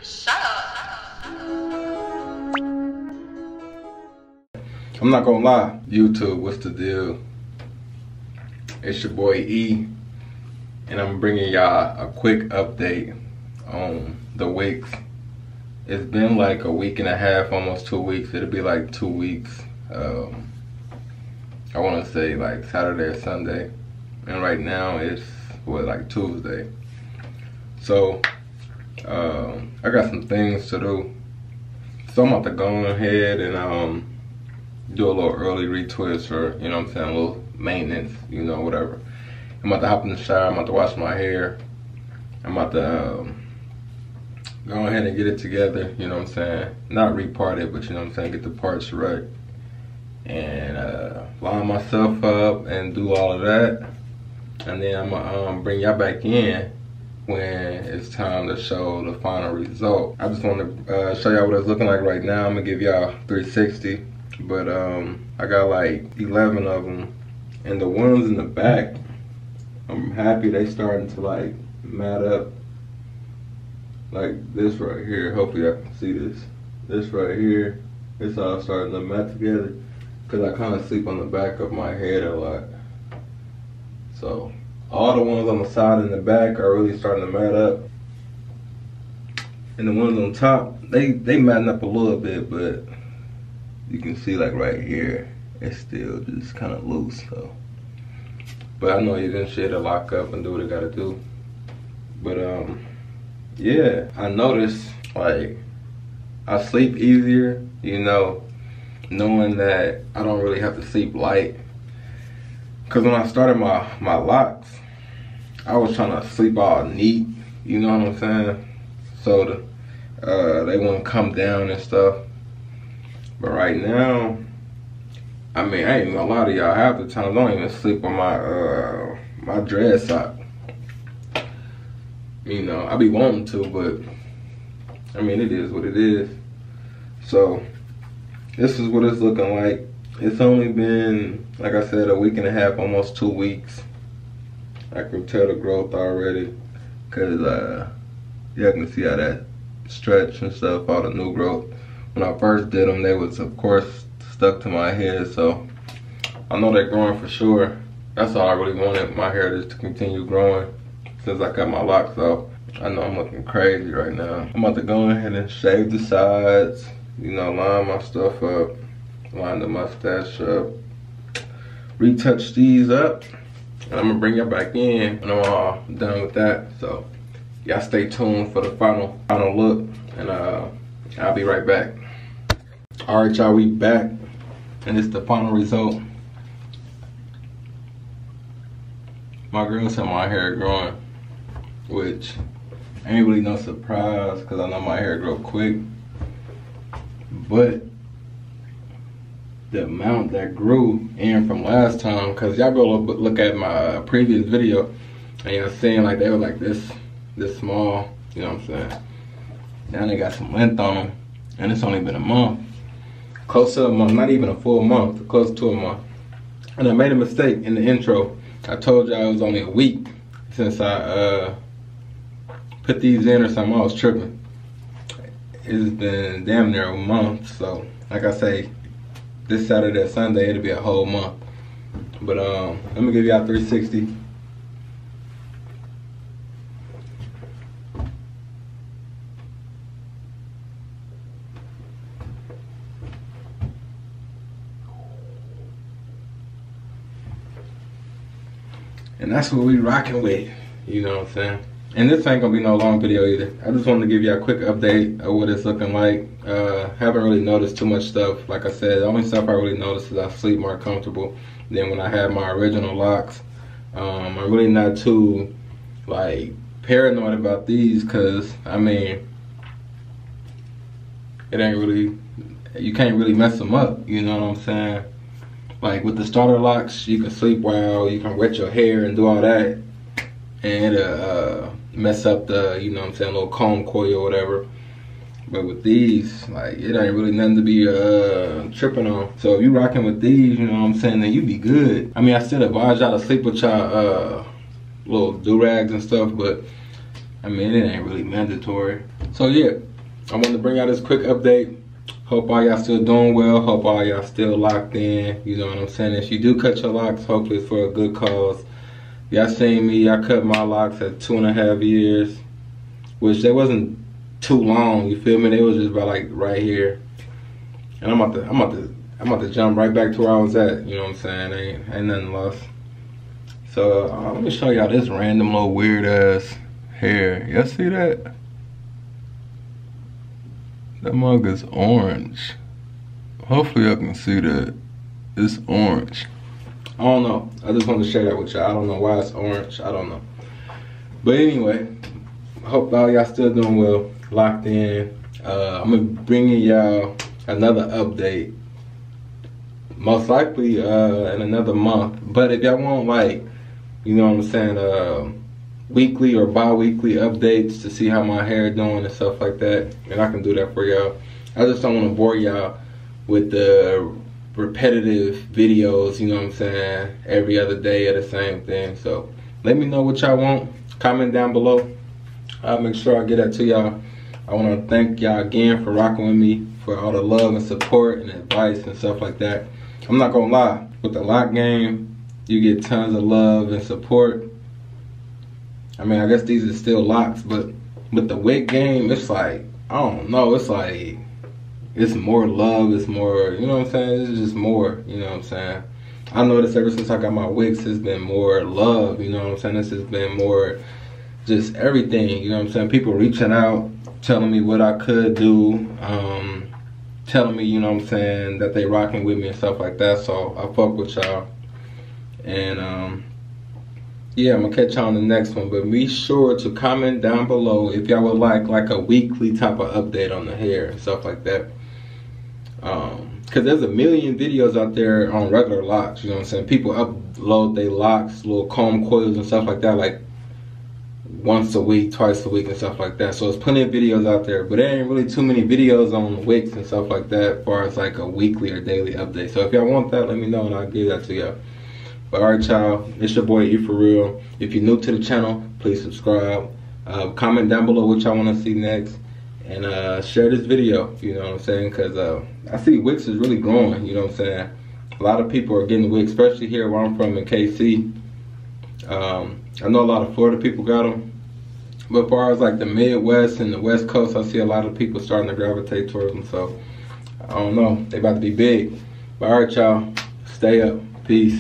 Shut up. I'm not gonna lie, YouTube, what's the deal? It's your boy E, and I'm bringing y'all a quick update on the Wicks. It's been like a week and a half, almost 2 weeks. It'll be like 2 weeks. I want to say like Saturday or Sunday, and right now it's what, like Tuesday. So I got some things to do, so I'm about to go ahead and do a little early retwist, or you know what I'm saying, a little maintenance, you know, whatever. I'm about to hop in the shower, I'm about to wash my hair, I'm about to go ahead and get it together, you know what I'm saying, not repart it, but you know what I'm saying, get the parts right, and line myself up and do all of that, and then I'm gonna bring y'all back in when it's time to show the final result. I just want to show y'all what it's looking like right now. I'm gonna give y'all 360, but I got like 11 of them, and the ones in the back, I'm happy they starting to like mat up, like this right here. Hopefully y'all can see this. This right here, it's all starting to mat together, because I kind of sleep on the back of my head a lot. So all the ones on the side and the back are really starting to mat up, and the ones on top, they matting up a little bit, but you can see like right here, it's still just kind of loose. So, but I know eventually it'll lock up and do what it gotta do. But yeah, I noticed like I sleep easier, you know, knowing that I don't really have to sleep light. Cause when I started my locks, I was trying to sleep all neat, you know what I'm saying? So they wouldn't come down and stuff. But right now, I mean, I ain't gonna lie to y'all, half the time I don't even sleep on my my dread sock. You know, I be wanting to, but I mean, it is what it is. So this is what it's looking like. It's only been, like I said, a week and a half, almost 2 weeks. I can tell the growth already, cause y'all can see how that stretch and stuff, all the new growth. When I first did them, they was of course stuck to my head, so I know they're growing for sure. That's all I really wanted, my hair just to continue growing since I cut my locks off. I know I'm looking crazy right now. I'm about to go ahead and shave the sides, you know, line my stuff up, line the mustache up, retouch these up, and I'm gonna bring y'all back in when I'm all done with that. So y'all stay tuned for the final look, and I'll be right back. All right, y'all, we back, and it's the final result. My girl said my hair growing, which ain't really no surprise, because I know my hair grow quick, but the amount that grew in from last time, because y'all go look at my previous video, and you're seeing like they were like this small, you know what I'm saying? Now they got some length on them, and it's only been a month. Close to a month, not even a full month, close to a month. And I made a mistake in the intro. I told y'all it was only a week since I put these in or something. I was tripping. It's been damn near a month, so like I say, this Saturday or Sunday, it'll be a whole month. But let me give y'all 360. And that's what we rocking with, you know what I'm saying? And this ain't gonna be no long video either. I just wanted to give you a quick update of what it's looking like. Haven't really noticed too much stuff. Like I said, the only stuff I really noticed is I sleep more comfortable than when I had my original locks. I'm really not too like paranoid about these, cause I mean, it ain't really, you can't really mess them up, you know what I'm saying? Like with the starter locks, you can sleep well, you can wet your hair and do all that, and it'll mess up the, you know what I'm saying, little comb coil or whatever. But with these, like, it ain't really nothing to be tripping on. So if you rocking with these, you know what I'm saying, then you be good. I mean, I still advise y'all to sleep with y'all little do-rags and stuff, but I mean, it ain't really mandatory. So yeah, I wanted to bring out this quick update. Hope all y'all still doing well. Hope all y'all still locked in. You know what I'm saying? If you do cut your locks, hopefully it's for a good cause. Y'all seen me, I cut my locks at 2.5 years, which they wasn't too long, you feel me? They was just about like right here. And I'm about to jump right back to where I was at, you know what I'm saying? Ain't nothing lost. So let me show y'all this random little weird ass hair. Y'all see that? That mug is orange. Hopefully y'all can see that. It's orange. I don't know. I just wanted to share that with y'all. I don't know why it's orange. I don't know. But anyway, hope all y'all still doing well, locked in. I'm gonna bring y'all another update, most likely in another month. But if y'all want, like, you know what I'm saying, weekly or bi-weekly updates to see how my hair doing and stuff like that, and I can do that for y'all. I just don't want to bore y'all with the repetitive videos, you know what I'm saying, every other day of the same thing. So let me know what y'all want. Comment down below. I'll make sure I get that to y'all. I want to thank y'all again for rocking with me, for all the love and support and advice and stuff like that. I'm not gonna lie, with the lock game, you get tons of love and support. I mean, I guess these are still locks, but with the wick game, it's like, I don't know, it's like, it's more love, it's more, you know what I'm saying? It's just more, you know what I'm saying? I noticed ever since I got my wicks, it's been more love, you know what I'm saying? This has been more just everything, you know what I'm saying? People reaching out, telling me what I could do, telling me, you know what I'm saying, that they rocking with me and stuff like that. So I fuck with y'all. And yeah, I'm gonna catch y'all on the next one. But be sure to comment down below if y'all would like a weekly type of update on the hair and stuff like that. Cause there's a million videos out there on regular locks, you know what I'm saying? People upload their locks, little comb coils and stuff like that, like once a week, twice a week and stuff like that. So there's plenty of videos out there, but there ain't really too many videos on Wicks and stuff like that as far as like a weekly or daily update. So if y'all want that, let me know and I'll give that to y'all. But alright y'all, it's your boy E For Real. If you're new to the channel, please subscribe. Comment down below what y'all want to see next. And share this video, you know what I'm saying? Because I see Wicks is really growing, you know what I'm saying? A lot of people are getting Wicks, especially here where I'm from in KC. I know a lot of Florida people got them. But as far as like the Midwest and the West Coast, I see a lot of people starting to gravitate towards them. So, I don't know. They about to be big. But alright y'all, stay up. Peace.